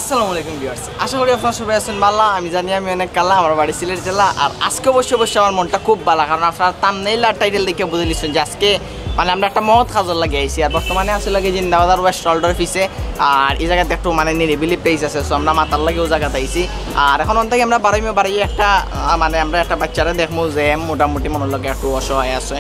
আসসালামু আলাইকুম ভিউয়ার্স, আশা করি আপনারা সবাই আছেন ভালো। আমি জানি আমি অনেক কালা, আমার বাড়ি সিলেট জেলা। আর আজকে বসে বসে আমার মনটা খুব ভালো, কারণ আপনারা থাম্বনেইল আর টাইটেল দেখে বুঝে নিচ্ছেন যে আজকে মানে আমরা একটা মহৎ কাজল লাগিয়ে আইছি। আর বর্তমানে আসলে জিন্দাবাদ ওয়েস্ট রোডের পিছে, আর এই জায়গাতে একটু মানে নিরিবিলি প্লেস আছে, সো আমরা মাতার লাগে ও জায়গাতে আইছি। আর এখন থেকে আমরা বাড়াই একটা মানে আমরা একটা বাচ্চারা দেখবো যে মোটামুটি মনে লাগে একটু অসহায় আছে।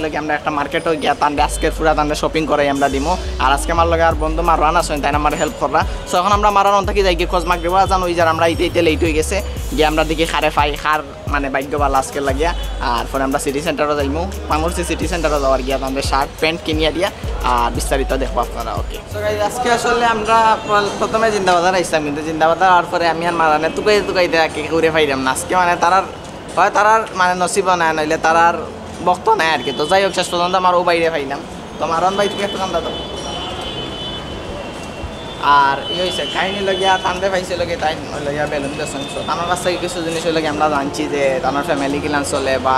লাগে আমরা একটা মার্কেটও গিয়া তান্ডে আজকে পুরা তান্ডে শপিং করাই আমরা দিব। আর আজকে আমার লগে আর বন্ধু মারওয়ান আসেন, তাই আমার হেল্প করা। সো এখন আমরা মারান থেকে যাই গিয়ে খোঁজ মাগ দেবো। জানো ওই যার আমরা ইতে লেট হয়ে গেছে গিয়ে আমরা দেখি খারে পাই খার মানে ভাগ্য ভালো আজকে লাগিয়া। আর পরে আমরা সিটি সেন্টারও যাইমু, পাঙরছি সিটি সেন্টারও যাওয়ার গিয়া আমাদের শার্ট প্যান্ট কিনিয়া দিয়া আর বিস্তারিত দেখবো আপনারা। ওকে, আজকে আসলে আমরা প্রথমে জিন্দাবাজার আইসলাম, কিন্তু জিন্দাবাজার আর পরে আমি আর মারানে তুকাই দেখে ঘুরে পাইলাম না আজকে। মানে তারার মানে নসিব নাই, নাইলে তারার বক্ত নাই আর কি। তো যাই হোক, শেষ পর্যন্ত আমার ও বাইরে পাইলাম। তো মারন ভাই তুমি একটু কান্দা দাও। আর ই হয়েছে কাহিনী লগিয়া টানতে পাইছে লগে তাই লগিয়া বেলুন বেসন। আমার কাছ থেকে কিছু জিনিস লগে আমরা জানছি যে তার ফ্যামিলি কিলান চলে বা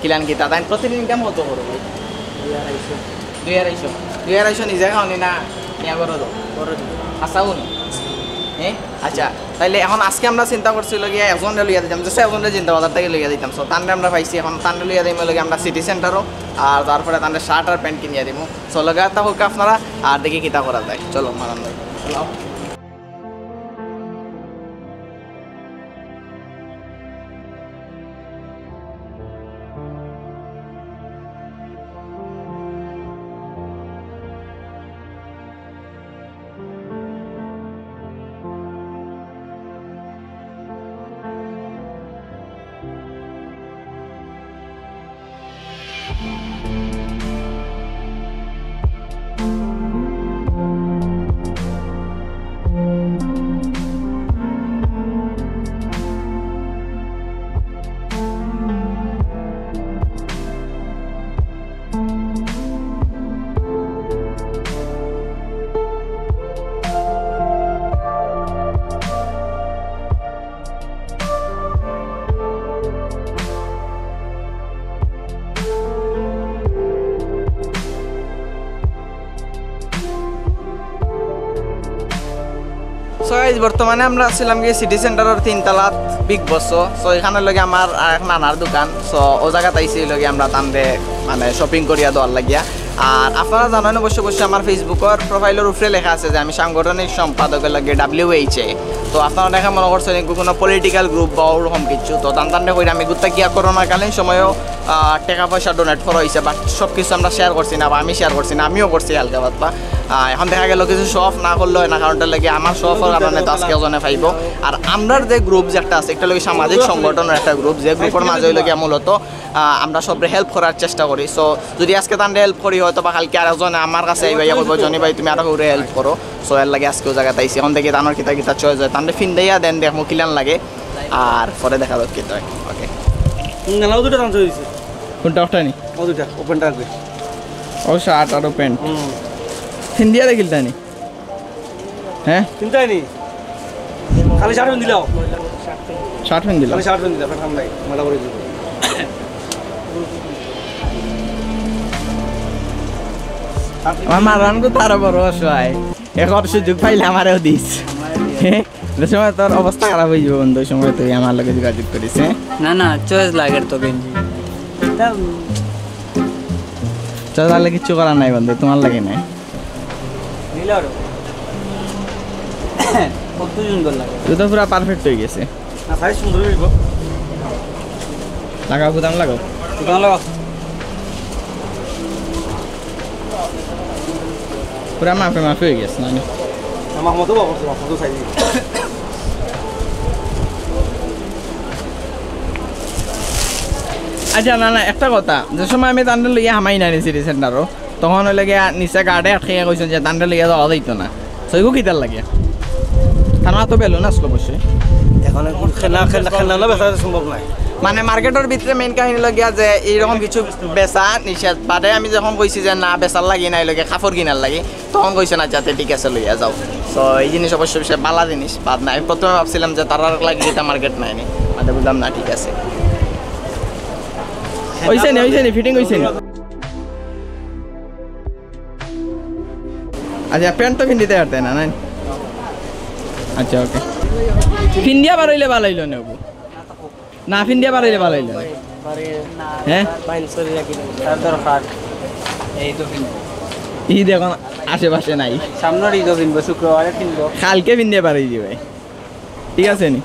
কিলান কিতা তাই প্রতিদিন ইনকাম কত করো ভাই? 2,200 নিজে খাওনি না নিয়া করো তো আসাও নি? হ্যাঁ আচ্ছা, তাইলে এখন আজকে আমরা চিন্তা করছি লগিয়া একজনে লইয়া দিতাম, যে একজনে জিন্দাবাজার থেকে লইয়া দিতাম। সো তান্ডে আমরা পাইছি, এখন তান্ডে লইয়া দিম লগে আমরা সিটি সেন্টারও। আর তারপরে তান্ডে শার্ট আর প্যান্ট কিনিয়া দিব। সো লগে একটা হোক আপনারা আর দেখি কিতা করা যায়। চলো মারান ভাই। সো গাইস, বর্তমানে আমরা আসছিলাম গিয়ে সিটি সেন্টারের 3 তলাত বিগ বস। সো এখানে লগে আমার এক নানার দোকান। সো ও জায়গাতে আইসি লগে আমরা তান্ডে মানে শপিং করিয়া দেওয়ার লাগিয়া। আর আপনারা জানেন অবশ্যই আমার ফেসবুকের প্রোফাইলের উপরে লেখা আছে যে আমি সাংগঠনিক সম্পাদকের লাগে WHA। তো আপনারা দেখা মনে করছেন কোনো পলিটিক্যাল গ্রুপ বা ওরকম কিছু। তো টানটান্ডে করে আমি গুত্তা গিয়া করোনাকালীন সময়ও টাকা পয়সা ডোনেট করা হয়েছে, বাট সব কিছু আমরা শেয়ার করছি না, বা আমি শেয়ার করছি না, আমিও করছি হালকা পাতলা। এখন দেখা গেল কিছু শো অফ না করলে হয় না, কারণটা লাগে আমার শো অফের কারণে তো আজকে ওজনে পাইব। আর আমরার যে গ্রুপ যে একটা আছে, একটা লোক সামাজিক সংগঠনের একটা গ্রুপ, যে গ্রুপের মাঝে হইলে গিয়ে মূলত আমরা সবরে হেল্প করার চেষ্টা করি। সো যদি আজকে তান্ডে হেল্প করি হয়তো বা কালকে আরেকজনে আমার কাছে এই ভাইয়া বলবো জনি ভাই তুমি আরো করে হেল্প করো। সো এর লাগে আজকেও জায়গাতে আইসি। এখন দেখি তানোর কিতা চয়েস হয়, তান্ডে ফিন দেয়া দেন দেখো কিলান লাগে, আর পরে দেখা যাক কিতা হয়। ওকে, নাও দুটো দাম চলে দিছে। কোনটা ওটা নি? ও দুটা ওপেনটা আসবে। ও শার্ট আর প্যান্ট ফিন দিয়া দেখিলতা নি? হ্যাঁ চিন্তাই নি, খালি শার্ট ফিন দিলাও। শার্ট ফিন দিলাম, খালি শার্ট ফিন দিলাম, কাম নাই মালা করে দিই। আমার মারান কো তারা বড় অসহায়, এখন সুযোগ পাইলে আমারও দিস। যে সময় তোর অবস্থা খারাপ হয়ে যাবে বন্ধু, ওই সময় তুই আমার লগে যোগাযোগ করিস। না না চয়েস লাগে তো গেঞ্জি চয়েস লাগলে কিচ্ছু করার নাই বন্ধু, তোমার লাগে নাই। কত সুন্দর লাগে, তুই তো পুরা পারফেক্ট হয়ে গেছে। না সাইজ সুন্দর হইব। লাগাও গুদাম লাগাও, দোকান লাগাও। পুরা মাফে হয়ে গেছে না? আমার মতো বাবা ফটো সাইজ। আচ্ছা না না, একটা কথা, যে সময় আমি তান্ডে লইয়া হামাই না সিটি সেন্টারও, তখন হইলে গিয়া নিচে গার্ডে আটকে কইছেন যে তান্ডে লইয়া যাওয়া যাইতো না। সইগো কিতার লাগে থানা তো বেলুন আসলো অবশ্যই। এখন খেলা বেচা সম্ভব নাই। মানে মার্কেটের ভিতরে মেইন কাহিনী লগিয়া যে এইরকম কিছু বেচা নিষেধ। বাদে আমি যখন কইছি যে না বেচার লাগি নাই লগে কাপড় কিনার লাগি, তখন কইছে না যাতে ঠিক আছে লইয়া যাও। সো এই জিনিস অবশ্যই বিষয় বালা জিনিস, বাদ নাই। আমি প্রথমে ভাবছিলাম যে তার লাগি এটা মার্কেট নাই নি, বাদে বুঝলাম না ঠিক আছে। হইছে নি ফিটিং হইছে নি? আচ্ছা প্যান্ট তো কিনতে পারতে না? আচ্ছা ওকে ফিন্ডিয়া বাড়াইলে ভালো হইল না না ফিন্ডিয়া বাড়াইলে ভালো হইল হ্যাঁ ঈদ এখন আশেপাশে নাই সামনের ঈদ কিনবো শুক্রবারে কিনবো কালকে ফিন্ডিয়া বাড়াই দিবে ঠিক আছে নি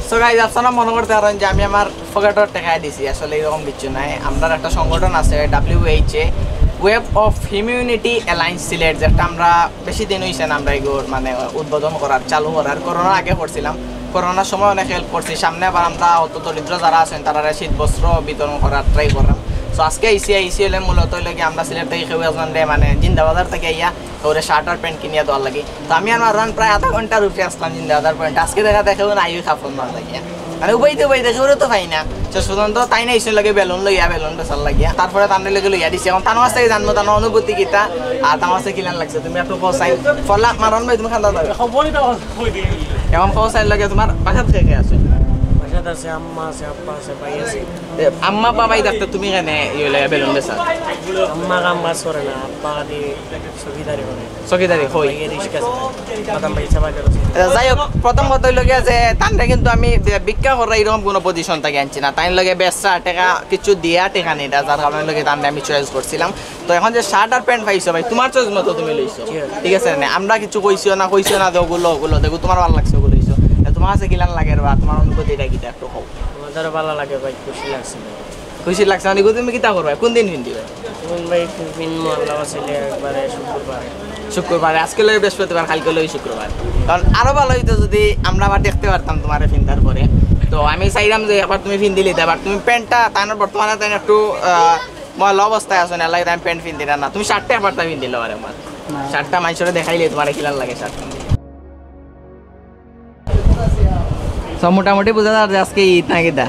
সো গাইস আপনারা মনে করতে পারেন যে আমি আমার ফকেটর টাকা দিছি আসলে এরকম কিছু নাই আমরা একটা সংগঠন আছে WHA web of humanity alliance Sylhet যেটা আমরা বেশি দিন হইছে না আমরা এগুলো মানে উদ্বোধন করার চালু করার করোনার আগে করছিলাম করোনার সময় অনেক হেল্প করছি সামনে আবার আমরা অত দরিদ্র যারা আছেন তারা শীত বস্ত্র বিতরণ করার ট্রাই করলাম সো আজকে আইসি হলে মূলত লাগে আমরা সিলেট থেকে কেউ একজন মানে জিন্দাবাজার থেকে আইয়া ওরে শার্ট আর প্যান্ট কিনিয়া দেওয়ার লাগে তো আমি আমার রান প্রায় আধা ঘন্টার উপরে আসলাম জিন্দাবাজার পয়েন্ট আজকে দেখেও না আইও খাফন না লাগিয়া মানে উপাইতে দেখে ওরে তো পাই না সুতন্ত তাই না ইসে লাগে বেলুন লইয়া বেলুন বেচার লাগিয়া তারপরে তার লেগে লইয়া দিছে এখন তার থেকে জানবো তার অনুভূতি কিতা আর তার মাসে কিলান লাগছে তুমি একটু পৌঁছাই ফলা মারন ভাই তুমি খান্দা যাবে এখন পৌঁছাই লাগে তোমার বাসা থেকে আছে আম্মা বাবাই ডাক্তার তুমি কেন ইয়ে লাগে বেলুন বেচা আম্মা কাম কাজ করে না আব্বা দি চকিদারি করে চকিদারি হই রিস্ক আছে বাদাম ভাই চাবা করে যাই হোক প্রথম কথা হইল যে তানটা কিন্তু আমি ভিক্ষা করা এরকম কোনো পজিশন থেকে আনছি না তাই লগে বেচা টাকা কিছু দিয়া টাকা নেই যার কারণে লগে তানটা আমি চয়েস করছিলাম তো এখন যে শার্ট আর প্যান্ট পাইছো ভাই তোমার চয়েস মতো তুমি লইছো ঠিক আছে না আমরা কিছু কইছো না ওগুলো দেখো তোমার ভালো লাগছে ওগুলো লইছো তোমার কাছে কিলান লাগে বা তোমার অনুভূতিটা কিটা একটু হোক আমাদের ভালো লাগে ভাই খুশি লাগছে মানে তুমি কিতা করবে কোন দিন হিন্দি ভাই দিন মোল্লা ছিল একবারে শুক্রবারে আজকে লই বৃহস্পতিবার কালকে লই শুক্রবার কারণ আরো ভালো হইতো যদি আমরা আবার দেখতে পারতাম তোমার ফিন্দার পরে তো আমি চাইলাম যে আবার তুমি ফিন দিলে আবার তুমি প্যান্টটা তাই বর্তমানে তাই একটু মহল অবস্থায় আছো না লাগে আমি প্যান্ট ফিন দিলাম না তুমি শার্টটা আবার তাই ফিন দিলে আমার শার্টটা মানুষের দেখাইলে তোমার কিলার লাগে শার্ট সব মোটামুটি বোঝা যায় যে আজকে ঈদ না কিতা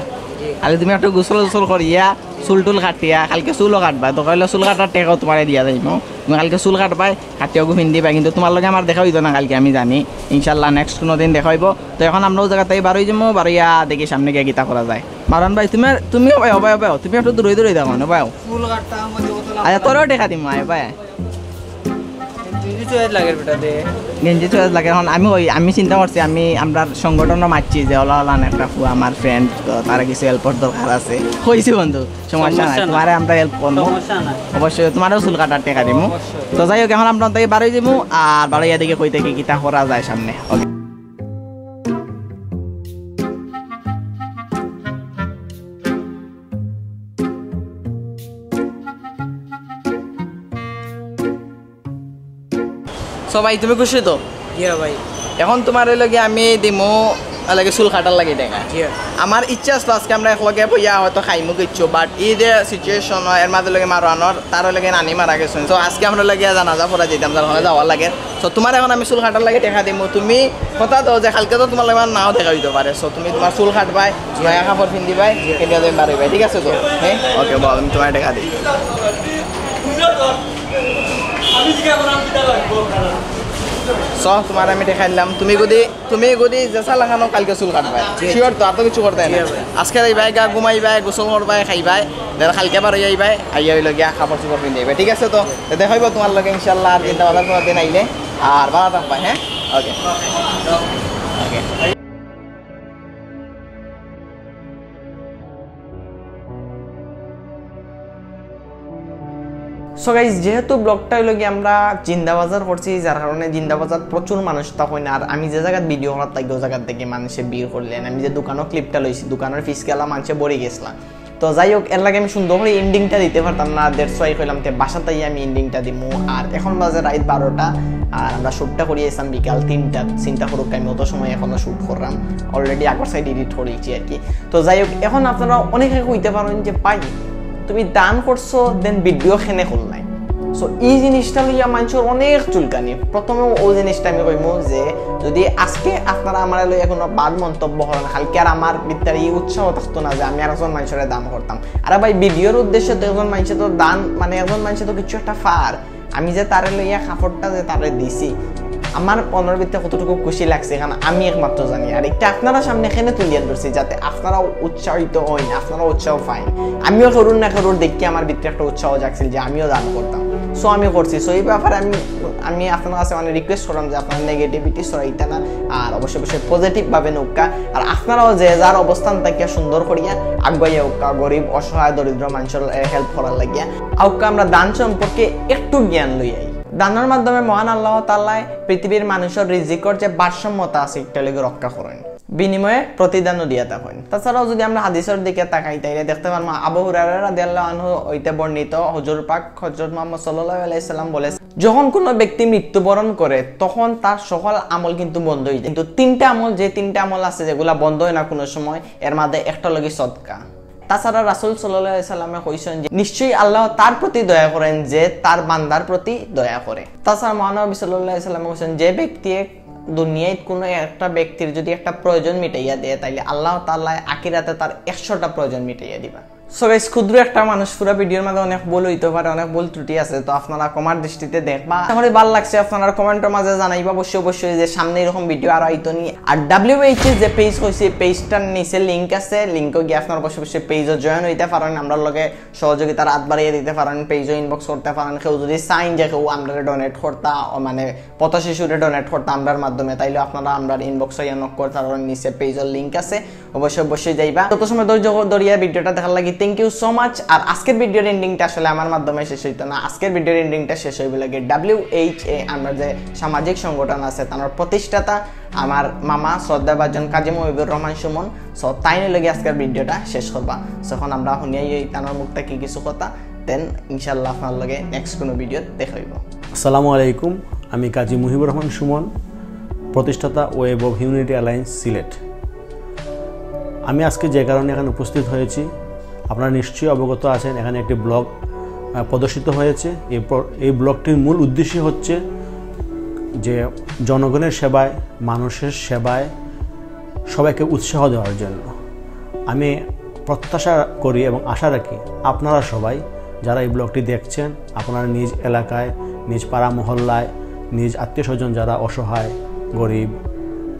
আরে তুমি একটু গোসল করিয়া চুল টুল কাটিয়া কালকে চুলও কাটবা তো কাইলে চুল কাটার টেকাও তোমার দিয়া যাইব তুমি কালকে চুল কাটবাই কাটিয়াও পিন্ধিবা কিন্তু তোমার লগে আমার দেখা হইতো না কালকে আমি জানি ইনশাল্লাহ নেক্সট কোনো দিন দেখা হইব তো এখন আমরাও জায়গাতেই বার হয়ে যাবো বারইয়া দেখি সামনে গিয়ে গীতা করা যায় মারণ ভাই তুমিও পাও তুমি একটু দূরে দাও মানে পাও আচ্ছা তোরও টেকা দিম আয় ভাই গেঞ্জি চয়েস লাগে এখন আমি চিন্তা করছি আমরা সংগঠনও মারছি যে ওলান একটা আমার ফ্রেন্ড তারা কিছু হেল্পর দরকার আছে কইছি বন্ধু সমস্যা নাই তোমার আমরা হেল্প করবো অবশ্যই তোমারও চুল কাটার টেকা দিমু তো যাই হোক এখন আমরা থেকে বাড়ি যাবো আর বাড়িয়া দিকে কই থেকে কিতা করা যায় সামনে ওকে সবাই তুমি খুশি তো ভাই এখন তোমার লগে আমি দিমু লাগে চুল কাটার লাগে দেখা আমার ইচ্ছা আসলো আজকে আমরা একলগে বইয়া হয়তো খাইমু কিছু বাট এই যে সিচুয়েশন এর মাঝে লগে মারানোর তার লগে নানি মারা গেছেন তো আজকে আমরা লগে জানাজা পড়া যেতাম যার ওখানে যাওয়ার লাগে তো তোমার এখন আমি চুল কাটার লাগে দেখা দিমু তুমি কথা তো যে কালকে তো তোমার লগে নাও দেখা দিতে পারে সো তুমি তোমার চুল কাটবাই নয়া কাপড় পিন্ধিবাই কেতিয়া তুমি মারিবাই ঠিক আছে তো হ্যাঁ ওকে বল আমি তোমার দেখা দিই তোমার আমি দেখাই দিলাম তুমি যদি জেসা লাগানো কালকে চুল কাটবাই শিওর তো আর তো কিছু করতে না আজকে যাইবাই গা ঘুমাইবাই গোসল করবাই খাইবাই কালকে বার যাইবাই আইয়া হইল গিয়া কাপড় চোপড় পিন্ধে যাইবাই ঠিক আছে তো দেখাইব তোমার লগে ইনশাল্লাহ আর তিনটা বাজার কোনো দিন আইলে আর ভালো থাকবা হ্যাঁ ওকে ওকে সো গাইস যেহেতু ব্লগটা হইল গিয়ে আমরা জিন্দাবাজার করছি যার কারণে জিন্দাবাজার প্রচুর মানুষ তখন আর আমি যে জায়গায় ভিডিও করার থাকি ওই জায়গার থেকে মানুষে ভিড় করলেন আমি যে দোকানও ক্লিপটা লইছি দোকানের ফিস গেলা মানুষে বড়ে গেছিলাম তো যাই হোক এর লাগে আমি সুন্দর করে এন্ডিংটা দিতে পারতাম না 150 কইলাম তে বাসাতেই আমি এন্ডিংটা দিমু আর এখন বাজে রাত 12টা আর আমরা শ্যুটটা করিয়েছিলাম বিকাল 3টা চিন্তা করুক আমি অত সময় এখনো শ্যুট করলাম অলরেডি আগর সাইড এডিট করেছি আর কি তো যাই হোক এখন আপনারা অনেকে কইতে পারেন যে পাই তুমি দান করছো দেন ভিডিও খেনে খোল নাই সো এই জিনিসটা লইয়া মানুষের অনেক চুলকানি প্রথমে ওই জিনিসটা আমি কইমু যে যদি আজকে আপনারা আমার লইয়া কোনো বাদ মন্তব্য করেন কালকে আর আমার ভিতরে এই উৎসাহ থাকতো না যে আমি আর একজন মানুষের দান করতাম আর ভাই ভিডিওর উদ্দেশ্যে তো একজন মানুষের তো দান মানে একজন মানুষের তো কিছু একটা ফার আমি যে তারে লইয়া কাপড়টা যে তারে দিছি আমার মনের ভিতরে কতটুকু খুশি লাগছে কারণ আমি একমাত্র জানি আর এটা আপনারা সামনে এখানে তুলিয়ে ধরছি যাতে আপনারাও উৎসাহিত হন আপনারা উৎসাহ পাইন আমিও করুন না করুন দেখি আমার ভিতরে একটা উৎসাহ জাগছিল যে আমিও দান করতাম সো আমি করছি সো এই ব্যাপারে আমি আপনার কাছে মানে রিকোয়েস্ট করলাম যে আপনার নেগেটিভিটি সরাইতে না, আর অবশ্যই অবশ্যই পজিটিভভাবে নৌকা, আর আপনারাও যে যার অবস্থান থেকে সুন্দর করিয়া আগুয়াইয়া উকা, গরিব অসহায় দরিদ্র মানুষের হেল্প করার লাগিয়া আউকা আমরা দান সম্পর্কে একটু জ্ঞান লইয়াই। দানের মাধ্যমে মহান আল্লাহ তাআলা পৃথিবীর মানুষের রিজিকর যে ভারসাম্যতা আছে এটা লগে রক্ষা করেন, বিনিময়ে প্রতিদানও দিয়া থাকেন। তাছাড়াও যদি আমরা হাদিসের দিকে তাকাই তাইলে দেখতে পারবো আবু হুরায়রা রাদিয়াল্লাহু আনহু হইতে বর্ণিত হুজুর পাক হযরত মুহাম্মদ সাল্লাল্লাহু আলাইহি সাল্লাম বলে, যখন কোনো ব্যক্তি মৃত্যুবরণ করে তখন তার সকল আমল কিন্তু বন্ধ হয়ে যায়, কিন্তু তিনটা আমল, যে তিনটা আমল আছে যেগুলা বন্ধ হয় না কোনো সময়, এর মধ্যে একটা লগে সদকা। তাছাড়া রাসূল সাল্লাল্লাহু আলাইহি সাল্লামে কইছেন যে নিশ্চয়ই আল্লাহ তার প্রতি দয়া করেন যে তার বান্দার প্রতি দয়া করে। তাছাড়া মহানবী সাল্লাল্লাহু আলাইহি সাল্লামে কইছেন যে ব্যক্তি দুনিয়ায় কোনো একটা ব্যক্তির যদি একটা প্রয়োজন মিটাইয়া দেয় তাইলে আল্লাহ তাআলা আখিরাতে তার 100টা প্রয়োজন মিটাইয়া দিবা। সো গাইস, ক্ষুদ্র একটা মানুষ পুরো ভিডিওর মধ্যে অনেক ভুল হইতে পারে, অনেক ভুল ত্রুটি আছে, তো আপনারা কমার দৃষ্টিতে দেখবা। তাহলে ভালো লাগছে আপনারা কমেন্টের মাঝে জানাইবা অবশ্যই অবশ্যই যে সামনে এরকম ভিডিও আরো আইতো নি। আর WH যে পেজ হইছে পেজটার নিচে লিংক আছে, লিংকে গিয়ে আপনারা অবশ্যই অবশ্যই পেজও জয়েন হইতে পারেন, আমরা লগে সহযোগিতার হাত বাড়িয়ে দিতে পারেন, পেজও ইনবক্স করতে পারেন। কেউ যদি চাইন যে কেউ আমরা ডোনেট করতা, মানে পথ শিশুরে ডোনেট করতা আমরার মাধ্যমে, তাইলে আপনারা আমরা ইনবক্সে নক করতে পারেন, নিচে পেজের লিংক আছে, অবশ্যই অবশ্যই যাইবা। তত সময় ধৈর্য ধরিয়া ভিডিওটা দেখার লাগি থ্যাংক ইউ সো মাচ। আর আজকের ভিডিওর এন্ডিংটা আসলে আমার মাধ্যমে শেষ হইতো না, আজকের ভিডিওর এন্ডিংটা শেষ হইব লাগে WHA আমরা যে সামাজিক সংগঠন আছে তার প্রতিষ্ঠাতা আমার মামা শ্রদ্ধাভাজন কাজী মুহিবুর রহমান সুমন। সো তাই লগে আজকের ভিডিওটা শেষ করবা। যখন আমরা শুনিয়াই তার মুখটা কি কিছু কথা, দেন ইনশাল্লাহ আপনার লগে নেক্সট কোনো ভিডিও দেখা হইব। আসসালামু আলাইকুম, আমি কাজী মুহিবুর রহমান সুমন, প্রতিষ্ঠাতা web of humanity alliance Sylhet. আমি আজকে যে কারণে এখানে উপস্থিত হয়েছি আপনারা নিশ্চয়ই অবগত আছেন, এখানে একটি ব্লগ প্রদর্শিত হয়েছে। এই ব্লগটির মূল উদ্দেশ্য হচ্ছে যে জনগণের সেবায়, মানুষের সেবায় সবাইকে উৎসাহ দেওয়ার জন্য। আমি প্রত্যাশা করি এবং আশা রাখি আপনারা সবাই যারা এই ব্লগটি দেখছেন, আপনারা নিজ এলাকায়, নিজ পাড়া মহল্লায়, নিজ আত্মীয় স্বজন যারা অসহায়, গরিব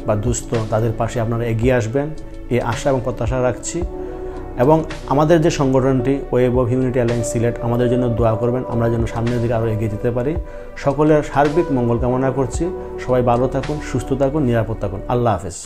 বা দুস্থ, তাদের পাশে আপনারা এগিয়ে আসবেন, এই আশা এবং প্রত্যাশা রাখছি। এবং আমাদের যে সংগঠনটি web of humanity alliance Sylhet, আমাদের জন্য দোয়া করবেন, আমরা যেন সামনের দিকে আরও এগিয়ে যেতে পারি। সকলের সার্বিক মঙ্গল কামনা করছি। সবাই ভালো থাকুন, সুস্থ থাকুন, নিরাপদ থাকুন। আল্লাহ হাফেজ।